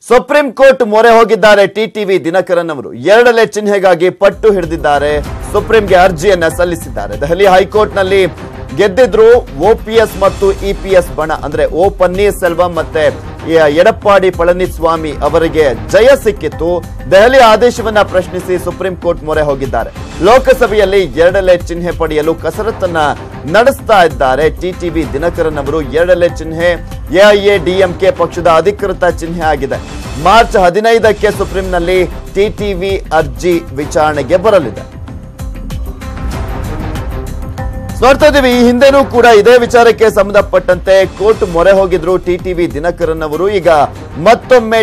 Supreme court ಮೊರೆ ಹೋಗಿದ್ದಾರೆ TTV Dinakaran ಅವರು. ಎರಡಲೆ ಚಿಹ್ನೆಗಾಗಿ ಪಟ್ಟು ಹಿಡಿದಿದ್ದಾರೆ. ಸುಪ್ರೀಂಗೆ ಅರ್ಜಿಯನ್ನ ಸಲ್ಲಿಸಿದ್ದಾರೆ. ದೆಹಲಿ ಹೈಕೋರ್ಟ್ ನಲ್ಲಿ ಗೆದ್ದಿದ್ರು OPS ಮತ್ತು EPS ಬಣ, ಅಂದ್ರೆ ಓ ಪನ್ನೀರ್ ಸೆಲ್ವಂ ಮತ್ತೆ ಎಡಪ್ಪಾಡಿ ಪಳನಿಸ್ವಾಮಿ ಅವರಿಗೆ ಜಯ ಸಿಕ್ಕಿತ್ತು. ದೆಹಲಿ ಆದೇಶವನ್ನ ಪ್ರಶ್ನಿಸಿ ಸುಪ್ರೀಂ ಕೋರ್ಟ್ ಮೊರೆ ಹೋಗಿದ್ದಾರೆ. ಲೋಕಸಭೆಯಲ್ಲಿ ಎರಡಲೆ ಚಿಹ್ನೆ ಪಡೆಯಲು ಕಸರತ್ತನ್ನ ನಡೆಸ್ತಾ ಇದ್ದಾರೆ ಟಿಟಿವಿ ದಿನಕರನ್ ಅವರು. ಎರಡಲೆ ಚಿಹ್ನೆ AIADMK ಪಕ್ಷದ ಅಧಿಕೃತ ಚಿಹ್ನೆ ಆಗಿದೆ. ಮಾರ್ಚ್ 15ಕ್ಕೆ ಸುಪ್ರೀಂನಲ್ಲಿ ಟಿಟಿವಿ ಅರ್ಜಿ ವಿಚಾರಣೆಗೆ ಬರಲಿದೆ. ನೋಡ್ತಾ ಇದೀವಿ, ಈ ಹಿಂದೆನೂ ಕೂಡ ಇದೇ ವಿಚಾರಕ್ಕೆ ಸಂಬಂಧಪಟ್ಟಂತೆ ಕೋರ್ಟ್ ಮೊರೆ ಹೋಗಿದ್ರು ಟಿಟಿವಿ ದಿನಕರನ್ ಅವರು. ಈಗ ಮತ್ತೊಮ್ಮೆ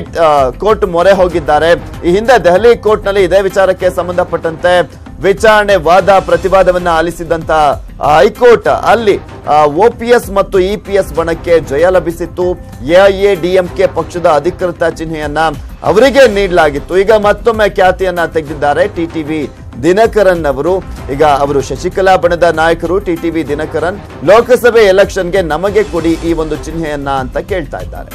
ಕೋರ್ಟ್ ಮೊರೆ ಹೋಗಿದ್ದಾರೆ. ಈ ಹಿಂದೆ ದೆಹಲಿ ಕೋರ್ಟ್ ನಲ್ಲಿ ಇದೇ ವಿಚಾರಕ್ಕೆ ಸಂಬಂಧಪಟ್ಟಂತೆ ವಿಚಾರಣೆ ವಾದ ಪ್ರತಿವಾದವನ್ನ ಆಲಿಸಿದಂತ ಹೈಕೋರ್ಟ್ ಅಲ್ಲಿ OPS ಮತ್ತು EPS ಬಣಕ್ಕೆ ಜಯ ಲಭಿಸಿತ್ತು. AIADMK ಪಕ್ಷದ ಅಧಿಕೃತ ಚಿಹ್ನೆಯನ್ನ ಅವರಿಗೆ ನೀಡಲಾಗಿತ್ತು. ಈಗ ಮತ್ತೊಮ್ಮೆ ಖ್ಯಾತಿಯನ್ನ ತೆಗೆದಿದ್ದಾರೆ ಟಿಟಿವಿ ದಿನಕರನ್ ಅವರು. ಈಗ ಅವರು ಶಶಿಕಲಾ ಬಣದ ನಾಯಕರು. ಟಿಟಿವಿ ದಿನಕರನ್ ಲೋಕಸಭೆ ಎಲೆಕ್ಷನ್ಗೆ ನಮಗೆ ಕೊಡಿ ಈ ಒಂದು ಚಿಹ್ನೆಯನ್ನ ಅಂತ ಕೇಳ್ತಾ ಇದ್ದಾರೆ.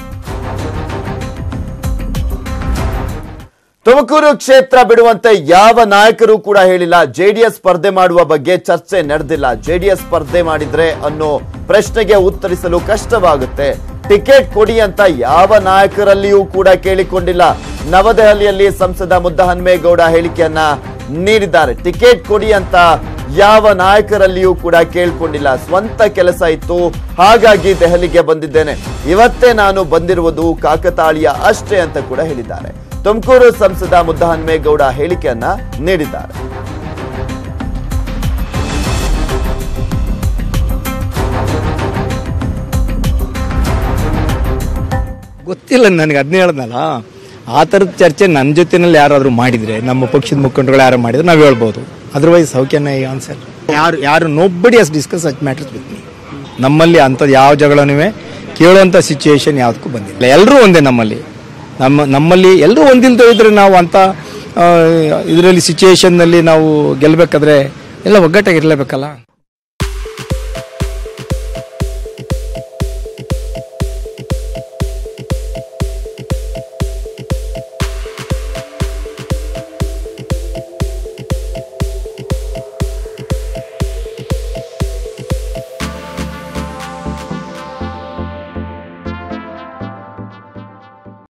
ತುಮಕೂರು ಕ್ಷೇತ್ರ ಬಿಡುವಂತೆ ಯಾವ ನಾಯಕರು ಕೂಡ ಹೇಳಿಲ್ಲ. JDS ಸ್ಪರ್ಧೆ ಮಾಡುವ ಬಗ್ಗೆ ಚರ್ಚೆ ನಡೆದಿಲ್ಲ. JDS ಸ್ಪರ್ಧೆ ಮಾಡಿದ್ರೆ ಅನ್ನೋ ಪ್ರಶ್ನೆಗೆ ಉತ್ತರಿಸಲು ಕಷ್ಟವಾಗುತ್ತೆ. ಟಿಕೆಟ್ ಕೊಡಿ ಅಂತ ಯಾವ ನಾಯಕರಲ್ಲಿಯೂ ಕೂಡ ಕೇಳಿಕೊಂಡಿಲ್ಲ. ನವದೆಹಲಿಯಲ್ಲಿ ಸಂಸದ ಮುದ್ದಹನುಮೇಗೌಡ ಹೇಳಿಕೆಯನ್ನ ನೀಡಿದ್ದಾರೆ. ಟಿಕೆಟ್ ಕೊಡಿ ಅಂತ ಯಾವ ನಾಯಕರಲ್ಲಿಯೂ ಕೂಡ ಕೇಳ್ಕೊಂಡಿಲ್ಲ. ಸ್ವಂತ ಕೆಲಸ ಇತ್ತು, ಹಾಗಾಗಿ ದೆಹಲಿಗೆ ಬಂದಿದ್ದೇನೆ. ಇವತ್ತೇ ನಾನು ಬಂದಿರುವುದು ಕಾಕತಾಳೀಯ ಅಷ್ಟೇ ಅಂತ ಕೂಡ ಹೇಳಿದ್ದಾರೆ. ತುಮಕೂರು ಸಂಸದ ಮುದ್ದಹನುಮೇಗೌಡ ಹೇಳಿಕೆಯನ್ನ ನೀಡಿದ್ದಾರೆ. ಗೊತ್ತಿಲ್ಲ ನನಗೆ, ಅದನ್ನೇ ಹೇಳ್ದಲ್ಲ, ಆ ಥರದ ಚರ್ಚೆ ನನ್ನ ಜೊತೆನಲ್ಲಿ ಯಾರಾದರೂ ಮಾಡಿದರೆ, ನಮ್ಮ ಪಕ್ಷದ ಮುಖಂಡರುಗಳು ಯಾರು ಮಾಡಿದ್ರೆ ನಾವು ಹೇಳ್ಬೋದು. Otherwise how can I answer? ಯಾರು nobody has discuss such matters with me. ನಮ್ಮಲ್ಲಿ ಅಂಥದ್ದು ಯಾವ ಜಗಳನೂ ಕೇಳುವಂಥ ಸಿಚುಯೇಷನ್ ಯಾವುದಕ್ಕೂ ಬಂದಿಲ್ಲ. ಎಲ್ಲರೂ ಒಂದೇ ನಮ್ಮಲ್ಲಿ ಎಲ್ಲರೂ ಒಂದಿಲ್ದೇ ಇದ್ರೆ ನಾವು ಅಂಥ ಇದರಲ್ಲಿ ಸಿಚುಯೇಷನ್ನಲ್ಲಿ ನಾವು ಗೆಲ್ಲಬೇಕಾದ್ರೆ ಎಲ್ಲ ಒಗ್ಗಟ್ಟಾಗಿರಲೇಬೇಕಲ್ಲ.